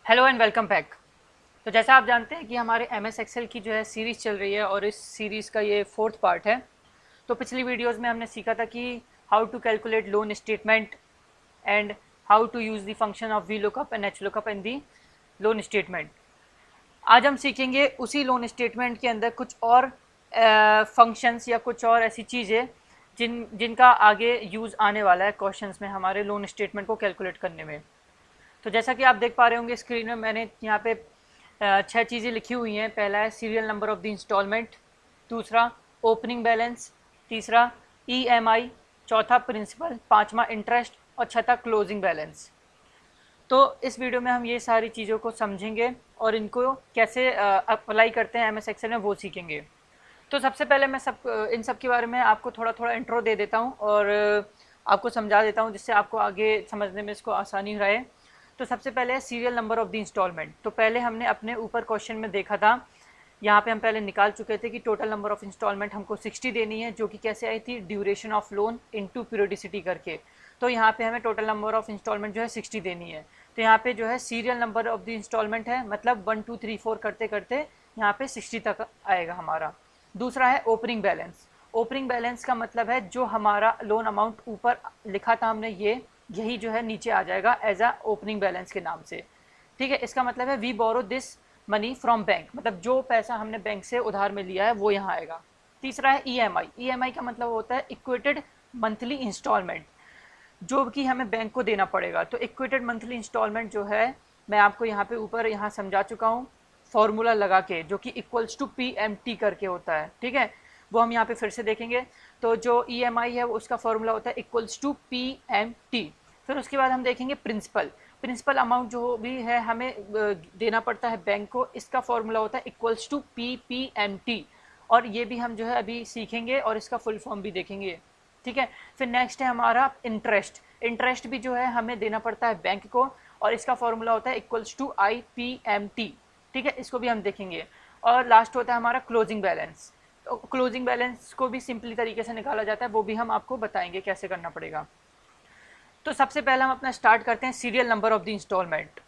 Hello and welcome back. तो जैसा आप जानते हैं कि हमारे एम एस एक्सेल की जो है सीरीज़ चल रही है और इस सीरीज़ का ये फोर्थ पार्ट है। तो पिछली वीडियोस में हमने सीखा था कि how to calculate loan statement and how to use the function of V lookup and H lookup in the loan statement. आज हम सीखेंगे उसी लोन स्टेटमेंट के अंदर कुछ और फंक्शंस या कुछ और ऐसी चीज़ें जिनका आगे यूज़ आने वाला है क्वेश्चंस में हमारे लोन स्टेटमेंट को कैलकुलेट करने में। तो जैसा कि आप देख पा रहे होंगे स्क्रीन में, मैंने यहाँ पे 6 चीज़ें लिखी हुई हैं। पहला है serial number of the instalment, दूसरा ओपनिंग बैलेंस, तीसरा ईएमआई, चौथा प्रिंसिपल, पांचवा इंटरेस्ट और छठा क्लोजिंग बैलेंस। तो इस वीडियो में हम ये सारी चीज़ों को समझेंगे और इनको कैसे अप्लाई करते हैं एमएस एक्सेल में वो सीखेंगे। तो सबसे पहले मैं इन सब के बारे में आपको थोड़ा थोड़ा इंट्रो दे देता हूँ और आपको समझा देता हूँ जिससे आपको आगे समझने में इसको आसानी रहे। तो सबसे पहले है serial number of the instalment. तो पहले हमने अपने ऊपर क्वेश्चन में देखा था, यहाँ पे हम पहले निकाल चुके थे कि टोटल नंबर ऑफ इंस्टॉलमेंट हमको 60 देनी है, जो कि कैसे आई थी, duration of loan into periodicity करके। तो यहाँ पे हमें टोटल नंबर ऑफ इंस्टॉलमेंट जो है 60 देनी है। तो यहाँ पे जो है serial number of the instalment है, मतलब 1 2 3 4 करते करते यहाँ पे 60 तक आएगा हमारा। दूसरा है ओपनिंग बैलेंस। ओपनिंग बैलेंस का मतलब है जो हमारा लोन अमाउंट ऊपर लिखा था हमने, यही जो है नीचे आ जाएगा एज अ ओपनिंग बैलेंस के नाम से। ठीक है, इसका मतलब है we borrow this money from bank, मतलब जो पैसा हमने बैंक से उधार में लिया है वो यहाँ आएगा। तीसरा है ईएमआई। ईएमआई का मतलब होता है इक्वेटेड मंथली इंस्टॉलमेंट, जो कि हमें बैंक को देना पड़ेगा। तो इक्वेटेड मंथली इंस्टॉलमेंट जो है, मैं आपको यहाँ पे ऊपर यहाँ समझा चुका हूँ फॉर्मूला लगा के, जो कि equals to P M T करके होता है। ठीक है, वो हम यहाँ पे फिर से देखेंगे। तो जो ई एम आई है उसका फॉर्मूला होता है equals to P M T. फिर उसके बाद हम देखेंगे प्रिंसिपल। प्रिंसिपल अमाउंट जो भी है हमें देना पड़ता है बैंक को, इसका फॉर्मूला होता है equals to P P M T. और ये भी हम जो है अभी सीखेंगे और इसका फुल फॉर्म भी देखेंगे। ठीक है, फिर नेक्स्ट है हमारा इंटरेस्ट। इंटरेस्ट भी जो है हमें देना पड़ता है बैंक को और इसका फॉर्मूला होता है equals to I P M T. ठीक है, इसको भी हम देखेंगे। और लास्ट होता है हमारा क्लोजिंग बैलेंस। तो क्लोजिंग बैलेंस को भी सिंपली तरीके से निकाला जाता है, वो भी हम आपको बताएंगे कैसे करना पड़ेगा। तो सबसे पहले हम अपना स्टार्ट करते हैं serial number of the instalment.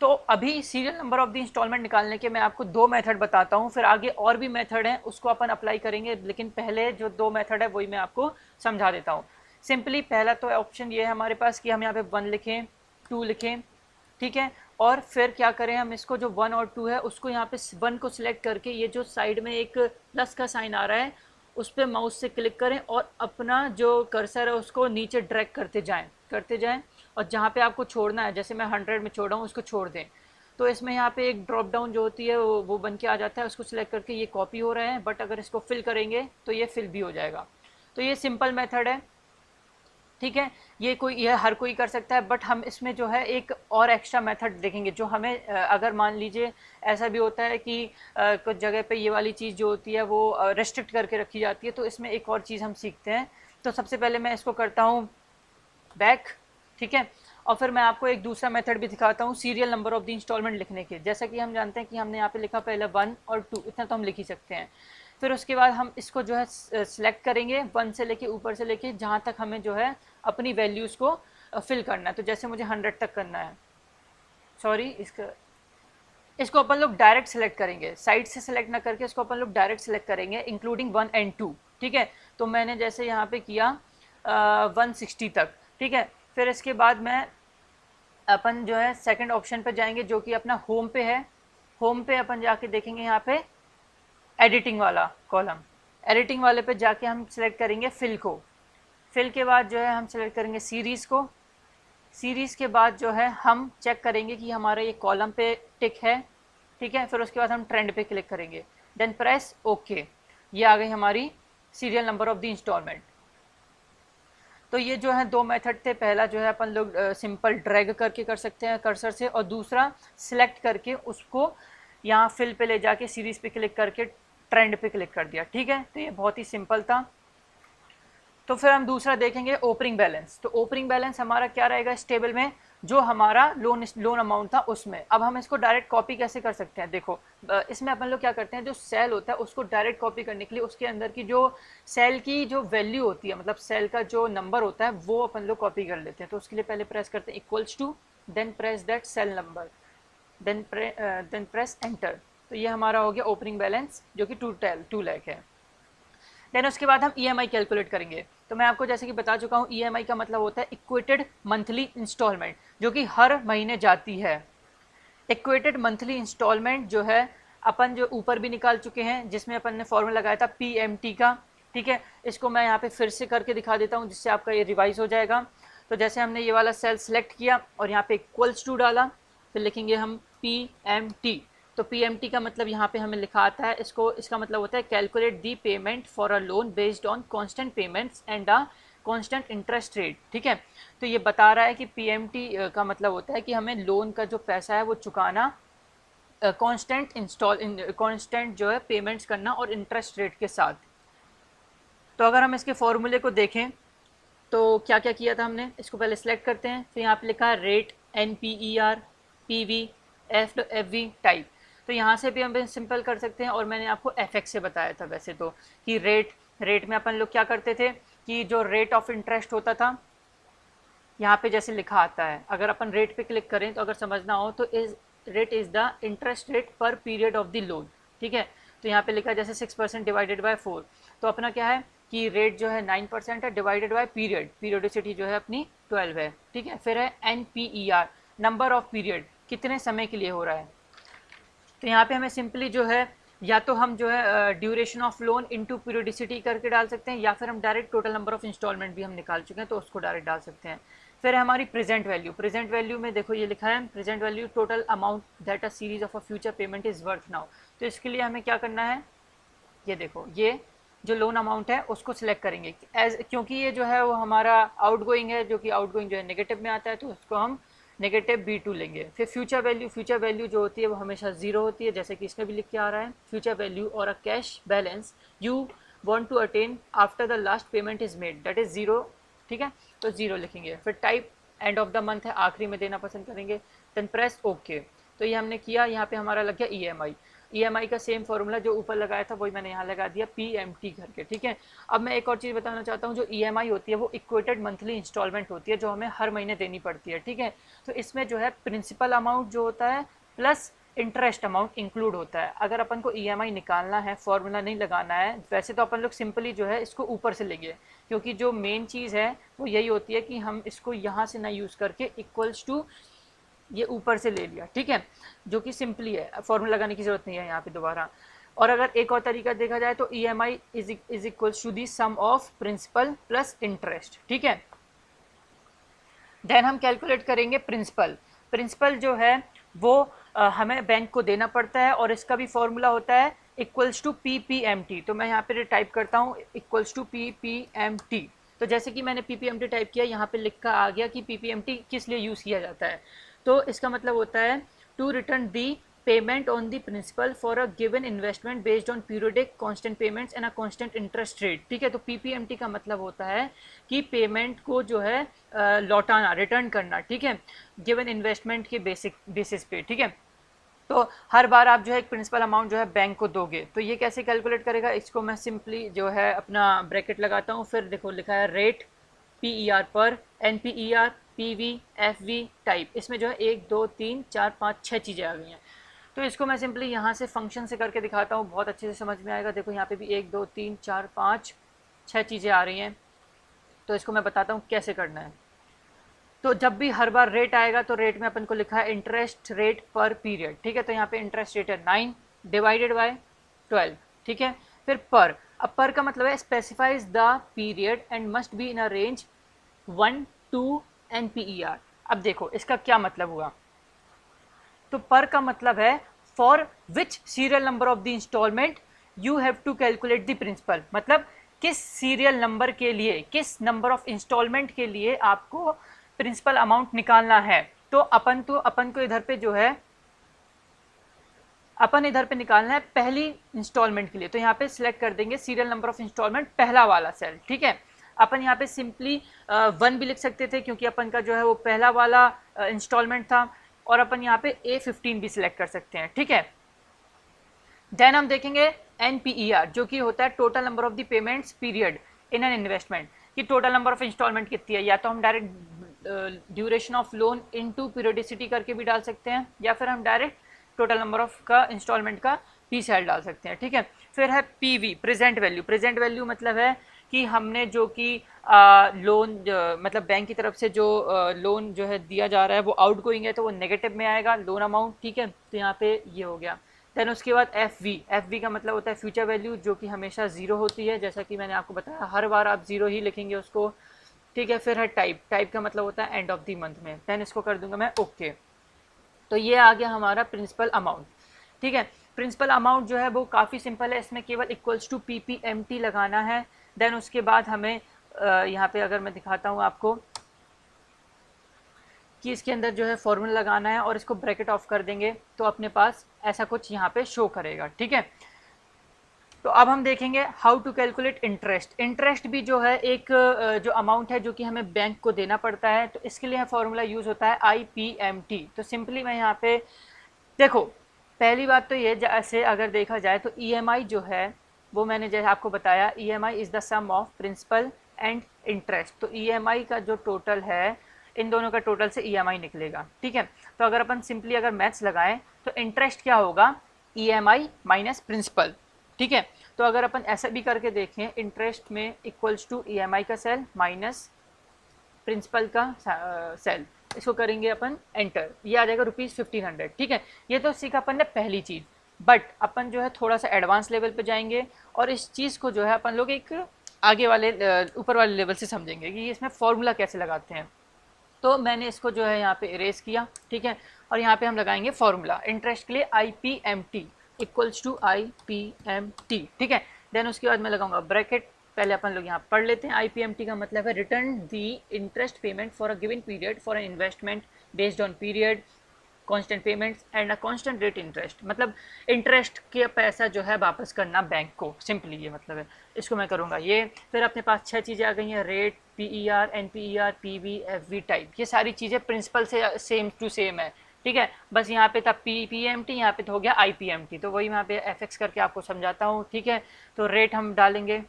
तो अभी serial number of the instalment निकालने के मैं आपको 2 मेथड बताता हूँ, फिर आगे और भी मेथड हैं उसको अपन अप्लाई करेंगे, लेकिन पहले जो 2 मेथड है वही मैं आपको समझा देता हूँ। सिंपली पहला तो ऑप्शन ये है हमारे पास कि हम यहाँ पे 1 लिखें, 2 लिखें। ठीक है, और फिर क्या करें, हम इसको जो 1 और 2 है उसको यहाँ पे 1 को सिलेक्ट करके ये जो साइड में एक प्लस का साइन आ रहा है उस पर माउस से क्लिक करें और अपना जो कर्सर है उसको नीचे ड्रैग करते जाएं और जहाँ पे आपको छोड़ना है, जैसे मैं 100 में छोड़ा हूँ उसको छोड़ दें। तो इसमें यहाँ पे एक ड्रॉप डाउन जो होती है वो बन के आ जाता है, उसको सिलेक्ट करके ये कॉपी हो रहा है, बट अगर इसको फिल करेंगे तो ये फिल भी हो जाएगा। तो ये सिंपल मेथड है। ठीक है, यह हर कोई कर सकता है, बट हम इसमें जो है एक और एक्स्ट्रा मेथड देखेंगे जो हमें अगर मान लीजिए ऐसा भी होता है कि कुछ जगह पे ये वाली चीज़ जो होती है वो रेस्ट्रिक्ट करके रखी जाती है, तो इसमें एक और चीज़ हम सीखते हैं। तो सबसे पहले मैं इसको करता हूँ बैक। ठीक है, और फिर मैं आपको एक दूसरा मेथड भी दिखाता हूँ serial number of the instalment लिखने के। जैसा कि हम जानते हैं कि हमने यहाँ पे लिखा पहले 1 और 2, इतना तो हम लिख ही सकते हैं। फिर उसके बाद हम इसको जो है सिलेक्ट करेंगे 1 से लेके ऊपर से लेके जहाँ तक हमें जो है अपनी वैल्यूज़ को फिल करना है। तो जैसे मुझे 100 तक करना है, सॉरी, इसको अपन लोग डायरेक्ट सेलेक्ट करेंगे, साइड से सेलेक्ट ना करके इसको अपन लोग डायरेक्ट सेलेक्ट करेंगे इंक्लूडिंग 1 एंड 2। ठीक है, तो मैंने जैसे यहाँ पे किया 160 तक। ठीक है, फिर इसके बाद मैं अपन जो है सेकंड ऑप्शन पे जाएंगे जो कि अपना होम पे है। होम पे अपन जाके देखेंगे यहाँ पे एडिटिंग वाला कॉलम। एडिटिंग वाले पे जाके हम सिलेक्ट करेंगे फिल को। फिल के बाद जो है हम सिलेक्ट करेंगे सीरीज़ को। सीरीज़ के बाद जो है हम चेक करेंगे कि हमारा ये कॉलम पे टिक है। ठीक है, फिर उसके बाद हम ट्रेंड पे क्लिक करेंगे, देन प्रेस ओके। ये आ गई हमारी serial number of the instalment. तो ये जो है 2 मेथड थे। पहला जो है अपन लोग सिंपल ड्रैग करके कर सकते हैं कर्सर से, और दूसरा सिलेक्ट करके उसको यहाँ फिल पे ले जाके सीरीज़ पे क्लिक करके ट्रेंड पे क्लिक कर दिया। ठीक है, तो ये बहुत ही सिंपल था। तो फिर हम दूसरा देखेंगे ओपनिंग बैलेंस। तो ओपनिंग बैलेंस हमारा क्या रहेगा इस टेबल में, जो हमारा लोन अमाउंट था उसमें। अब हम इसको डायरेक्ट कॉपी कैसे कर सकते हैं, देखो इसमें अपन लोग क्या करते हैं, जो सेल होता है उसको डायरेक्ट कॉपी करने के लिए उसके अंदर की जो सेल की जो वैल्यू होती है, मतलब सेल का जो नंबर होता है वो अपन लोग कॉपी कर लेते हैं। तो उसके लिए पहले प्रेस करते हैं equals to, then press that cell number, then press enter. तो ये हमारा हो गया ओपनिंग बैलेंस जो कि 2 लाख है। देन उसके बाद हम ईएमआई कैलकुलेट करेंगे। तो मैं आपको जैसे कि बता चुका हूँ, ईएमआई का मतलब होता है इक्वेटेड मंथली इंस्टॉलमेंट, जो कि हर महीने जाती है। इक्वेटेड मंथली इंस्टॉलमेंट जो है अपन जो ऊपर भी निकाल चुके हैं, जिसमें अपन ने फॉर्मूला लगाया था पीएमटी का, ठीक है। इसको मैं यहाँ पे फिर से करके दिखा देता हूँ जिससे आपका ये रिवाइज हो जाएगा। तो जैसे हमने ये वाला सेल सेलेक्ट किया और यहाँ पे इक्वल्स टू डाला, फिर लिखेंगे हम पीएमटी। तो पीएमटी का मतलब यहाँ पे हमें लिखा आता है, इसका मतलब होता है calculate the payment for a loan based on constant payments and a constant interest rate, ठीक है। तो ये बता रहा है कि पीएमटी का मतलब होता है कि हमें लोन का जो पैसा है वो चुकाना कांस्टेंट जो है पेमेंट्स करना और इंटरेस्ट रेट के साथ। तो अगर हम इसके फॉर्मूले को देखें तो क्या क्या किया था हमने, इसको पहले सेलेक्ट करते हैं। फिर यहाँ पे लिखा है rate, NPER, PV, FV type. तो यहाँ से भी हम सिंपल कर सकते हैं, और मैंने आपको FX से बताया था वैसे तो, कि रेट में अपन लोग क्या करते थे कि जो रेट ऑफ इंटरेस्ट होता था, यहाँ पे जैसे लिखा आता है, अगर अपन रेट पे क्लिक करें तो अगर समझना हो तो rate is the interest rate पर पीरियड ऑफ द लोन, ठीक है। तो यहाँ पे लिखा है जैसे 6% डिवाइडेड बाय 4, तो अपना क्या है कि रेट जो है 9% है, डिवाइडेड बाय पीरियोडिसिटी जो है अपनी 12 है, ठीक है। फिर है NPER, नंबर ऑफ पीरियड, कितने समय के लिए हो रहा है। तो यहाँ पे हमें सिंपली जो है या तो हम जो है duration of loan into periodicity करके डाल सकते हैं, या फिर हम direct total number of instalment भी हम निकाल चुके हैं तो उसको डायरेक्ट डाल सकते हैं। फिर है हमारी प्रेजेंट वैल्यू में देखो ये लिखा है present value total amount that a series of a future payment is worth now. तो इसके लिए हमें क्या करना है, ये देखो ये जो लोन अमाउंट है उसको सिलेक्ट करेंगे क्योंकि ये जो है वो हमारा आउटगोइंग है, जो कि आउटगोइंग जो है नेगेटिव में आता है, तो उसको हम नेगेटिव B2 लेंगे। फिर फ्यूचर वैल्यू जो होती है वो हमेशा 0 होती है, जैसे कि इसमें भी लिख के आ रहा है फ्यूचर वैल्यू और a cash balance you want to attain after the last payment is made that is 0, ठीक है। तो 0 लिखेंगे। फिर type end of the month है, आखिरी में देना पसंद करेंगे। Then press okay. तो ये हमने किया, यहाँ पे हमारा लग गया EMI का सेम फॉर्मूला जो ऊपर लगाया था वही मैंने यहाँ लगा दिया PMT करके, ठीक है। अब मैं एक और चीज़ बताना चाहता हूँ, जो EMI होती है वो इक्वेटेड मंथली इंस्टॉलमेंट होती है, जो हमें हर महीने देनी पड़ती है, ठीक है। तो इसमें जो है प्रिंसिपल अमाउंट जो होता है प्लस इंटरेस्ट अमाउंट इंक्लूड होता है। अगर अपन को EMI निकालना है, फॉर्मूला नहीं लगाना है, वैसे तो अपन लोग सिंपली जो है इसको ऊपर से लेंगे, क्योंकि जो मेन चीज़ है वो यही होती है कि हम इसको यहाँ से ना यूज़ करके इक्वल्स टू ये ऊपर से ले लिया, ठीक है, जो कि सिंपली है, फॉर्मूला लगाने की जरूरत नहीं है यहाँ पे दोबारा। और अगर एक और तरीका देखा जाए तो EMI is equals to the sum of principal plus interest, ठीक है। देन हम कैलकुलेट करेंगे प्रिंसिपल जो है वो हमें बैंक को देना पड़ता है, और इसका भी फॉर्मूला होता है इक्वल्स टू PPMT। तो मैं यहाँ पे टाइप करता हूँ इक्वल्स टू PPMT। तो जैसे कि मैंने PPMT टाइप किया, यहाँ पे लिखा आ गया कि PPMT किस लिए यूज़ किया जाता है। तो इसका मतलब होता है to return the payment on the principal for a given investment based on periodic constant payments and a constant interest rate, ठीक है। तो PPMT का मतलब होता है कि पेमेंट को जो है लौटाना, रिटर्न करना, ठीक है, गिवन इन्वेस्टमेंट के बेसिस पे, ठीक है। तो हर बार आप जो है एक प्रिंसिपल अमाउंट जो है बैंक को दोगे, तो ये कैसे कैलकुलेट करेगा, इसको मैं सिंपली जो है अपना ब्रैकेट लगाता हूँ। फिर देखो लिखा है रेट PER पर NPER PV FV टाइप, इसमें जो है 1 2 3 4 5 6 चीज़ें आ गई हैं। तो इसको मैं सिंपली यहाँ से फंक्शन से करके दिखाता हूँ, बहुत अच्छे से समझ में आएगा। देखो यहाँ पे भी 1 2 3 4 5 6 चीज़ें आ रही हैं, तो इसको मैं बताता हूँ कैसे करना है। तो जब भी हर बार रेट आएगा तो रेट में अपन को लिखा है इंटरेस्ट रेट पर पीरियड, ठीक है। तो यहाँ पे इंटरेस्ट रेट है 9 डिवाइडेड बाय 12, ठीक है। फिर अब पर का मतलब है specifies the period and must be in a range 1 2 NPER। अब देखो इसका क्या मतलब हुआ, तो पर का मतलब है for which serial number of the instalment you have to calculate the principal, मतलब किस सीरियल नंबर के लिए, किस नंबर ऑफ इंस्टॉलमेंट के लिए आपको प्रिंसिपल अमाउंट निकालना है। तो अपन को इधर पे जो है इधर पे निकालना है पहली इंस्टॉलमेंट के लिए, तो यहाँ पे सिलेक्ट कर देंगे सीरियल नंबर ऑफ इंस्टॉलमेंट, पहला वाला सेल, ठीक है। अपन यहाँ पे सिंपली 1 भी लिख सकते थे क्योंकि अपन का जो है वो पहला वाला इंस्टॉलमेंट था, और अपन यहाँ पे A15 भी सिलेक्ट कर सकते हैं, ठीक है। देन हम देखेंगे NPER जो कि होता है total number of the payments period in an investment, कि टोटल नंबर ऑफ इंस्टॉलमेंट कितनी है। या तो हम direct duration of loan into periodicity करके भी डाल सकते हैं, या फिर हम डायरेक्ट टोटल नंबर ऑफ का इंस्टॉलमेंट का पी सेल डाल सकते हैं, ठीक है। फिर है PV, present value. Present value मतलब है कि हमने जो कि लोन मतलब बैंक की तरफ से जो लोन जो है दिया जा रहा है वो आउट गोइंग है, तो वो नेगेटिव में आएगा लोन अमाउंट, ठीक है। तो यहाँ पे ये हो गया। देन उसके बाद एफ वी का मतलब होता है फ्यूचर वैल्यू, जो कि हमेशा ज़ीरो होती है, जैसा कि मैंने आपको बताया हर बार आप ज़ीरो ही लिखेंगे उसको, ठीक है। फिर है टाइप का मतलब होता है एंड ऑफ द मंथ में। देन इसको कर दूंगा मैं ओके। तो ये आ गया हमारा प्रिंसिपल अमाउंट, ठीक है। प्रिंसिपल अमाउंट जो है वो काफ़ी सिंपल है, इसमें केवल इक्वल्स टू PPMT लगाना है। देन उसके बाद हमें यहाँ पे अगर मैं दिखाता हूँ आपको कि इसके अंदर जो है फॉर्मूला लगाना है और इसको ब्रैकेट ऑफ कर देंगे तो अपने पास ऐसा कुछ यहाँ पे शो करेगा, ठीक है। तो अब हम देखेंगे how to calculate interest. Interest भी जो है एक जो अमाउंट है जो कि हमें बैंक को देना पड़ता है, तो इसके लिए फॉर्मूला यूज़ होता है IPMT। तो सिंपली मैं यहाँ पे देखो, पहली बात तो ये, जैसे अगर देखा जाए तो EMI जो है वो मैंने जैसे आपको बताया, EMI is the sum of principal and interest. तो EMI का जो टोटल है, इन दोनों का टोटल से EMI निकलेगा, ठीक है। तो अगर अपन सिंपली अगर मैथ्स लगाएं तो इंटरेस्ट क्या होगा, EMI माइनस प्रिंसिपल, ठीक है। तो अगर अपन ऐसा भी करके देखें, इंटरेस्ट में इक्वल्स टू EMI का सेल माइनस प्रिंसिपल का सेल, इसको करेंगे अपन एंटर, ये आ जाएगा ₹1500, ठीक है। ये तो सीखा अपन ने पहली चीज़, बट अपन जो है थोड़ा सा एडवांस लेवल पे जाएंगे और इस चीज़ को जो है अपन लोग एक आगे वाले ऊपर वाले लेवल से समझेंगे कि इसमें फॉर्मूला कैसे लगाते हैं। तो मैंने इसको जो है यहाँ पे इरेज किया, ठीक है। और यहाँ पे हम लगाएंगे फॉर्मूला इंटरेस्ट के लिए IPMT इक्वल्स टू IPMT, ठीक है। देन उसके बाद मैं लगाऊंगा ब्रैकेट। पहले अपन लोग यहाँ पढ़ लेते हैं। IPMT का मतलब है return the interest payment for a given period for an investment based on period constant payments and a constant rate interest. मतलब इंटरेस्ट के पैसा जो है वापस करना बैंक को, सिंपली ये मतलब है। इसको मैं करूँगा ये। फिर अपने पास 6 चीज़ें आ गई हैं, rate, PER, NPER, PV, FV, type. ये सारी चीज़ें प्रिंसिपल से सेम टू सेम है, ठीक है। बस यहाँ पे था PPMT, यहाँ पे तो हो गया IPMT। तो वही यहाँ पे FX करके आपको समझाता हूँ, ठीक है। तो रेट हम डालेंगे।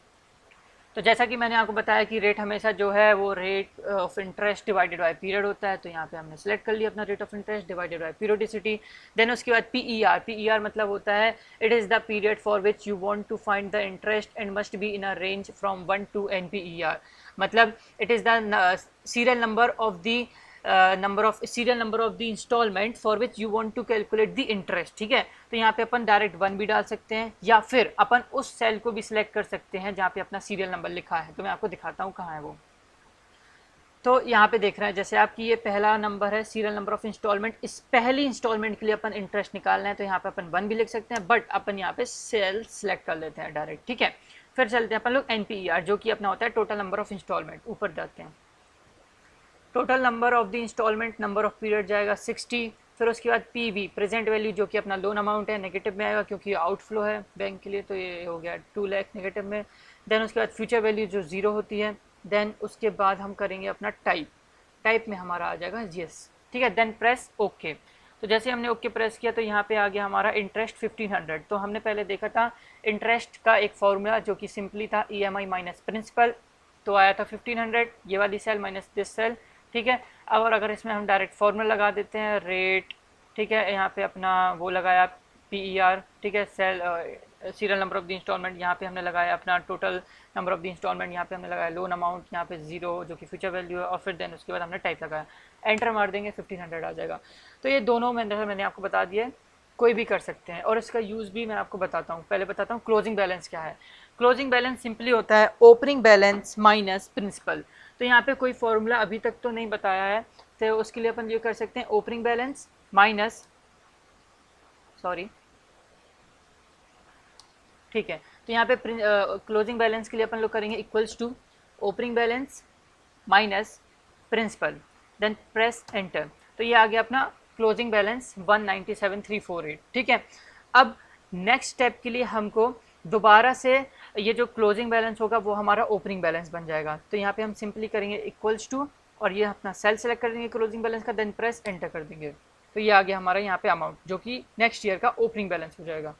तो जैसा कि मैंने आपको बताया कि रेट हमेशा जो है वो rate of interest divided bye period होता है। तो यहाँ पे हमने सेलेक्ट कर लिया अपना rate of interest divided by periodicity. Then उसके बाद PER मतलब होता है it is the period for which you want to find the interest and must be in a range from 1 to NPER। मतलब it is the serial number of the serial number of the instalment for which you want to calculate the interest, ठीक है। तो यहाँ पे अपन direct 1 भी डाल सकते हैं, या फिर अपन उस सेल को भी सिलेक्ट कर सकते हैं जहाँ पे अपना सीरियल नंबर लिखा है। तो मैं आपको दिखाता हूँ कहाँ है वो। तो यहाँ पे देख रहे हैं जैसे आपकी ये पहला नंबर है सीरियल नंबर ऑफ इंस्टॉलमेंट। इस पहली इंस्टॉलमेंट के लिए अपन इंटरेस्ट निकालना है, तो यहाँ पे अपन 1 भी लिख सकते हैं, बट अपन यहाँ पे सेल सेलेक्ट कर लेते हैं डायरेक्ट, ठीक है। फिर चलते हैं अपन लोग NPER, जो कि अपना होता है टोटल नंबर ऑफ इंस्टॉलमेंट। ऊपर जाते हैं, total number of the installment, number of period जाएगा 60। फिर उसके बाद PV, प्रेजेंट वैल्यू, जो कि अपना लोन अमाउंट है, नेगेटिव में आएगा क्योंकि आउटफ्लो है बैंक के लिए, तो ये हो गया 2 लाख नेगेटिव में। देन उसके बाद फ्यूचर वैल्यू जो 0 होती है। देन उसके बाद हम करेंगे अपना टाइप में हमारा आ जाएगा yes, ठीक है। Then press okay. तो जैसे हमने ओके प्रेस किया तो यहाँ पे आ गया हमारा इंटरेस्ट 1500। तो हमने पहले देखा था इंटरेस्ट का एक फॉर्मूला जो कि सिंपली था EMI माइनस प्रिंसिपल, तो आया था 1500, ये वाली सेल माइनस दिस सेल, ठीक है। और अगर इसमें हम डायरेक्ट फॉर्मूला लगा देते हैं रेट, ठीक है, यहाँ पे अपना वो लगाया PER, ठीक है, cell serial number of the installment, यहाँ पे हमने लगाया अपना total number of the installment, यहाँ पे हमने लगाया लोन अमाउंट, यहाँ पे 0 जो कि फ्यूचर वैल्यू है, और फिर देन उसके बाद हमने टाइप लगाया, एंटर मार देंगे, 1500 आ जाएगा। तो ये दोनों मैंने आपको बता दिया, कोई भी कर सकते हैं। और इसका यूज़ भी मैं आपको बताता हूँ। पहले बताता हूँ क्लोजिंग बैलेंस क्या है। क्लोजिंग बैलेंस सिंपली होता है ओपनिंग बैलेंस माइनस प्रिंसिपल। तो यहाँ पे कोई फॉर्मूला अभी तक तो नहीं बताया है, तो उसके लिए अपन ये कर सकते हैं ओपनिंग बैलेंस माइनस, ठीक है। तो यहाँ पे क्लोजिंग बैलेंस के लिए अपन लोग करेंगे equals to opening balance minus principal, then press enter. तो ये आ गया अपना क्लोजिंग बैलेंस 197,348, ठीक है। अब नेक्स्ट स्टेप के लिए हमको दोबारा से ये जो क्लोजिंग बैलेंस होगा वो हमारा ओपनिंग बैलेंस बन जाएगा। तो यहाँ पे हम सिंपली करेंगे इक्वल्स टू, और ये अपना सेल सेलेक्ट कर देंगे क्लोजिंग बैलेंस का, देन प्रेस एंटर कर देंगे। तो ये आ गया हमारा यहाँ पे अमाउंट, जो कि नेक्स्ट ईयर का ओपनिंग बैलेंस हो जाएगा।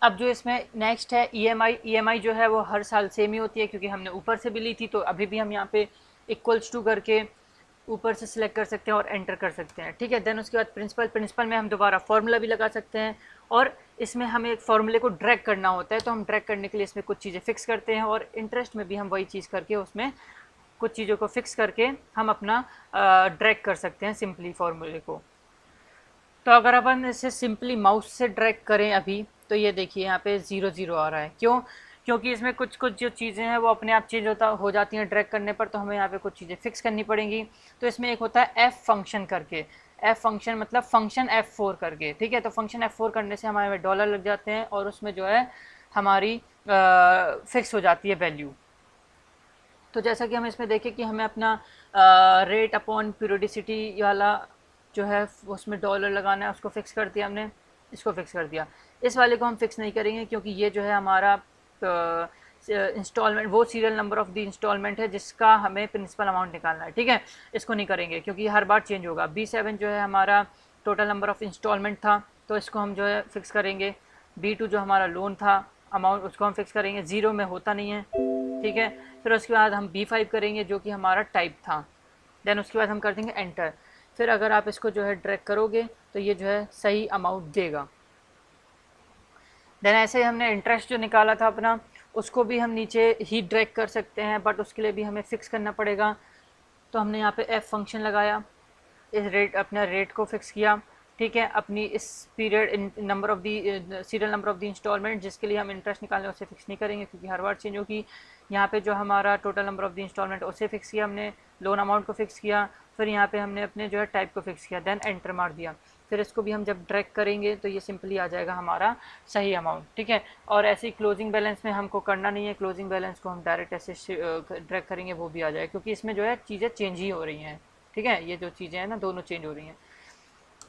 अब जो इसमें नेक्स्ट है EMI जो है वो हर साल सेम ही होती है, क्योंकि हमने ऊपर से भी ली थी, तो अभी भी हम यहाँ पे इक्वल्स टू करके ऊपर से सिलेक्ट कर सकते हैं और एंटर कर सकते हैं, ठीक है। देन उसके बाद प्रिंसिपल में हम दोबारा फार्मूला भी लगा सकते हैं, और इसमें हमें एक फार्मूले को ड्रैग करना होता है, तो हम ड्रैग करने के लिए इसमें कुछ चीज़ें फिक्स करते हैं, और इंटरेस्ट में भी हम वही चीज़ करके उसमें कुछ चीज़ों को फिक्स करके हम अपना ड्रैग कर सकते हैं सिंपली फार्मूले को। तो अगर अपन इसे सिंपली माउस से ड्रैग करें अभी, तो ये देखिए यहाँ पे 0 0 आ रहा है, क्यों? क्योंकि इसमें कुछ कुछ जो चीज़ें हैं वो अपने आप चेंज हो जाती हैं ड्रैग करने पर, तो हमें यहाँ पे कुछ चीज़ें फिक्स करनी पड़ेंगी। तो इसमें एक होता है एफ फंक्शन करके, एफ फंक्शन मतलब फंक्शन F4 करके, ठीक है। तो फंक्शन F4 करने से हमारे में डॉलर लग जाते हैं, और उसमें जो है हमारी फिक्स हो जाती है वैल्यू। तो जैसा कि हम इसमें देखें कि हमें अपना रेट अपॉन पीरियोडिसिटी वाला जो है उसमें डॉलर लगाना है, उसको फिक्स कर दिया हमने, इसको फिक्स कर दिया। इस वाले को हम फिक्स नहीं करेंगे, क्योंकि ये जो है हमारा इंस्टॉलमेंट, वो serial number of the instalment है जिसका हमें प्रिंसिपल अमाउंट निकालना है, ठीक है। इसको नहीं करेंगे क्योंकि हर बार चेंज होगा। B7 जो है हमारा टोटल नंबर ऑफ इंस्टॉलमेंट था, तो इसको हम जो है फिक्स करेंगे। B2 जो हमारा लोन था अमाउंट, उसको हम फिक्स करेंगे, 0 में होता नहीं है, ठीक है। फिर उसके बाद हम B5 करेंगे जो कि हमारा टाइप था। देन उसके बाद हम कर देंगे एंटर। फिर अगर आप इसको जो है ड्रैग करोगे तो ये जो है सही अमाउंट देगा। देन ऐसे ही हमने इंटरेस्ट जो निकाला था अपना, उसको भी हम नीचे ही ड्रैग कर सकते हैं, बट उसके लिए भी हमें फिक्स करना पड़ेगा। तो हमने यहाँ पे एफ फंक्शन लगाया, इस रेट अपना रेट को फिक्स किया, ठीक है। अपनी इस period number of the serial number of the installment जिसके लिए हम इंटरेस्ट निकालें उसे फिक्स नहीं करेंगे क्योंकि हर बार चेंज होगी। यहाँ पे जो हमारा total number of the installment उसे फिक्स किया हमने, लोन अमाउंट को फिक्स किया, फिर यहाँ पे हमने अपने जो है टाइप को फिक्स किया, देन एंटर मार दिया। फिर इसको भी हम जब ड्रैग करेंगे तो ये सिंपली आ जाएगा हमारा सही अमाउंट, ठीक है। और ऐसे ही क्लोजिंग बैलेंस में हमको करना नहीं है, क्लोजिंग बैलेंस को हम डायरेक्ट ऐसे ड्रैग करेंगे, वो भी आ जाएगा, क्योंकि इसमें जो है चीज़ें चेंज ही हो रही हैं, ठीक है। ये जो चीज़ें हैं ना दोनों चेंज हो रही हैं।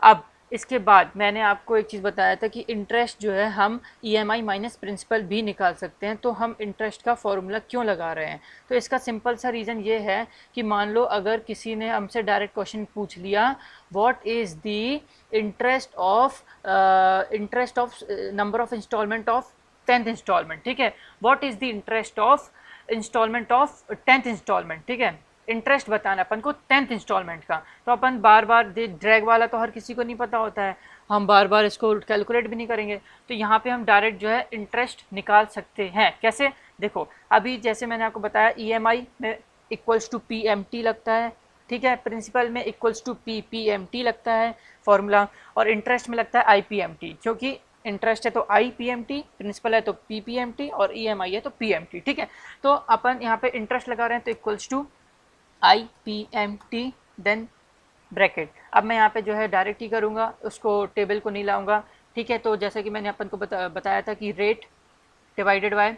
अब इसके बाद मैंने आपको एक चीज़ बताया था कि इंटरेस्ट जो है हम EMI माइनस प्रिंसिपल भी निकाल सकते हैं। तो हम इंटरेस्ट का फॉर्मूला क्यों लगा रहे हैं? तो इसका सिंपल सा रीज़न ये है कि मान लो अगर किसी ने हमसे डायरेक्ट क्वेश्चन पूछ लिया, what is the interest of number of installment of 10th installment, ठीक है। What is the interest of installment of 10th installment, ठीक है। इंटरेस्ट बताना अपन को 10th इंस्टॉलमेंट का, तो अपन बार बार ड्रैग वाला तो हर किसी को नहीं पता होता है, हम बार बार इसको कैलकुलेट भी नहीं करेंगे। तो यहाँ पे हम डायरेक्ट जो है इंटरेस्ट निकाल सकते हैं। कैसे? देखो अभी जैसे मैंने आपको बताया EMI में इक्वल्स टू PMT लगता है, ठीक है। प्रिंसिपल में इक्वल्स टू PPMT लगता है फॉर्मूला, और इंटरेस्ट में लगता है IPMT, क्योंकि इंटरेस्ट है तो IPMT, प्रिंसिपल है तो PPMT, और EMI है तो PMT, ठीक है। तो अपन यहाँ पे इंटरेस्ट लगा रहे हैं तो equals to IPMT then bracket. अब मैं यहाँ पे जो है डायरेक्ट ही करूँगा, उसको टेबल को नहीं लाऊंगा, ठीक है। तो जैसे कि मैंने अपन को बताया था कि रेट डिवाइडेड बाय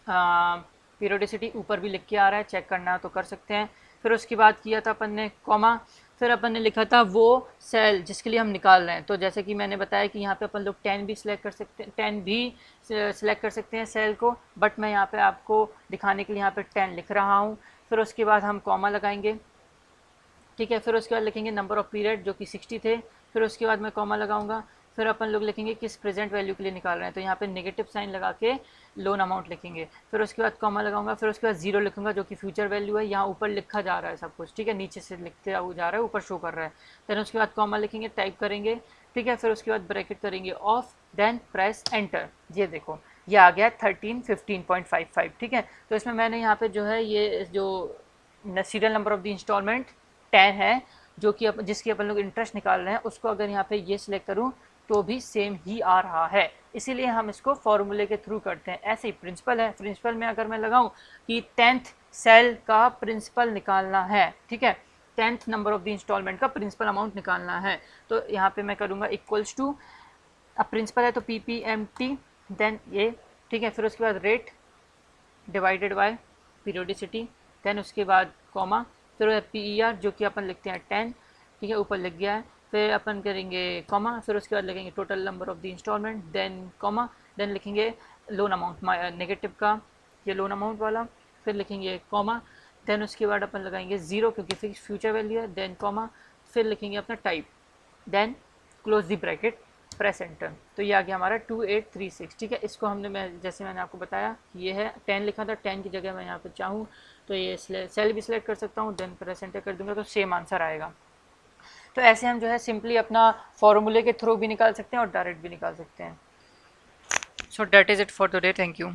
पीरियोडिसिटी ऊपर भी लिख के आ रहा है, चेक करना है तो कर सकते हैं। फिर उसके बाद किया था अपन ने कॉमा, फिर अपन ने लिखा था वो सेल जिसके लिए हम निकाल रहे हैं। तो जैसे कि मैंने बताया कि यहाँ पे अपन लोग 10 भी सिलेक्ट कर सकते हैं, 10 भी सिलेक्ट कर सकते हैं सेल को, बट मैं यहाँ पे आपको दिखाने के लिए यहाँ पे 10 लिख रहा हूँ। फिर उसके बाद हम कॉमा लगाएंगे, ठीक है। फिर उसके बाद लिखेंगे नंबर ऑफ़ पीरियड जो कि 60 थे, फिर उसके बाद मैं कॉमा लगाऊंगा। फिर अपन लोग लिखेंगे किस प्रेजेंट वैल्यू के लिए निकाल रहे हैं, तो यहाँ पे नेगेटिव साइन लगा के लोन अमाउंट लिखेंगे। फिर उसके बाद कॉमा लगाऊंगा, फिर उसके बाद 0 लिखूंगा जो कि फ्यूचर वैल्यू है, यहाँ ऊपर लिखा जा रहा है सब कुछ, ठीक है, नीचे से लिखते जा रहा है, ऊपर शो कर रहा है। देन उसके बाद कॉमा लिखेंगे, टाइप करेंगे, ठीक है। फिर उसके बाद ब्रैकेट करेंगे ऑफ, देन प्रेस एंटर। ये देखो ये आ गया 1315.55, ठीक है। तो इसमें मैंने यहाँ पे जो है ये जो serial number of the installment 10 है जो कि जिसकी अपन लोग इंटरेस्ट निकाल रहे हैं, उसको अगर यहाँ पे ये सिलेक्ट करूँ तो भी सेम ही आ रहा है, इसीलिए हम इसको फॉर्मूले के थ्रू करते हैं। ऐसे ही प्रिंसिपल है, प्रिंसिपल में अगर मैं लगाऊं कि 10th सेल का प्रिंसिपल निकालना है, ठीक है, 10th number of the installment का प्रिंसिपल अमाउंट निकालना है, तो यहाँ पे मैं करूँगा इक्वल्स टू, अब प्रिंसिपल है तो PPMT देन ये, ठीक है। फिर उसके बाद rate divided by periodicity, then उसके बाद कॉमा, फिर PER जो कि अपन लिखते हैं 10, ठीक है, ऊपर लिख गया है। फिर अपन करेंगे कॉमा, फिर उसके बाद लिखेंगे total number of the installment, then comma, then लिखेंगे लोन अमाउंट नेगेटिव का, ये लोन अमाउंट वाला, फिर लिखेंगे कॉमा, देन उसके बाद अपन लगाएंगे 0 क्योंकि फिक्स फ्यूचर वैल्यू है, देन कॉमा, फिर लिखेंगे अपना type, then close the bracket, press enter. तो ये आ गया हमारा 2836, ठीक है। इसको हमने जैसे मैंने आपको बताया ये है 10 लिखा था, 10 की जगह मैं यहाँ पे चाहूँ तो ये सेल भी सिलेक्ट कर सकता हूँ, देन प्रेस एंटर कर दूंगा तो सेम आंसर आएगा। तो ऐसे हम जो है सिंपली अपना फॉर्मूले के थ्रू भी निकाल सकते हैं और डायरेक्ट भी निकाल सकते हैं। So that is it for today, thank you.